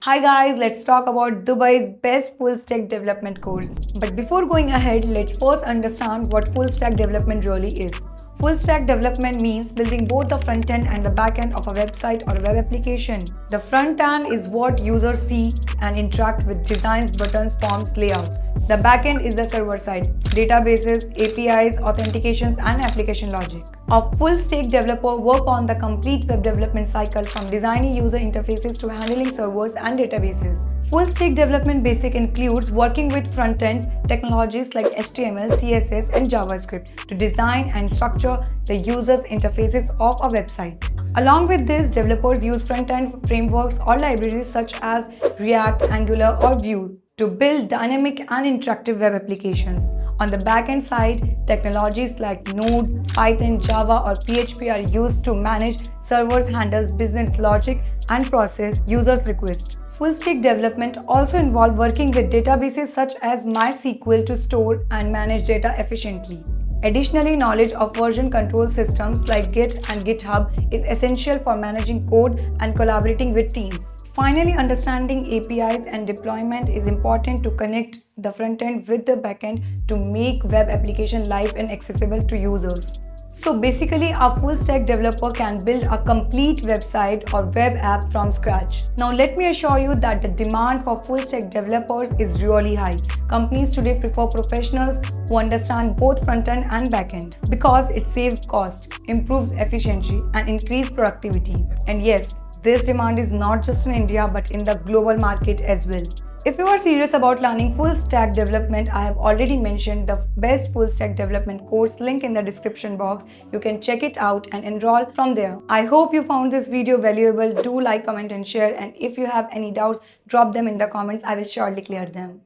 Hi guys, let's talk about Dubai's best full stack development course. But before going ahead, let's first understand what full stack development really is. Full stack development means building both the front end and the back end of a website or a web application. The front end is what users see and interact with: designs, buttons, forms, layouts. The back end is the server side: databases, APIs, authentications, and application logic. A full stack developer works on the complete web development cycle, from designing user interfaces to handling servers and databases. Full stack development basic includes working with front ends technologies like HTML, CSS, and JavaScript to design and structure the user's interfaces of a website. Along with this, developers use front-end frameworks or libraries such as React, Angular, or Vue to build dynamic and interactive web applications. On the back-end side, technologies like Node, Python, Java, or PHP are used to manage servers, handles business logic, and process users' requests. Full-stack development also involves working with databases such as MySQL to store and manage data efficiently. Additionally, knowledge of version control systems like Git and GitHub is essential for managing code and collaborating with teams. Finally, understanding APIs and deployment is important to connect the front end with the back end to make web application live and accessible to users. So basically, a full stack developer can build a complete website or web app from scratch. Now let me assure you that the demand for full stack developers is really high. Companies today prefer professionals who understand both front end and back end because it saves cost, improves efficiency, and increases productivity. And yes, this demand is not just in India but in the global market as well. If you are serious about learning full stack development, I have already mentioned the best full stack development course link in the description box. You can check it out and enroll from there. I hope you found this video valuable. Do like, comment, and share. And if you have any doubts, drop them in the comments. I will surely clear them.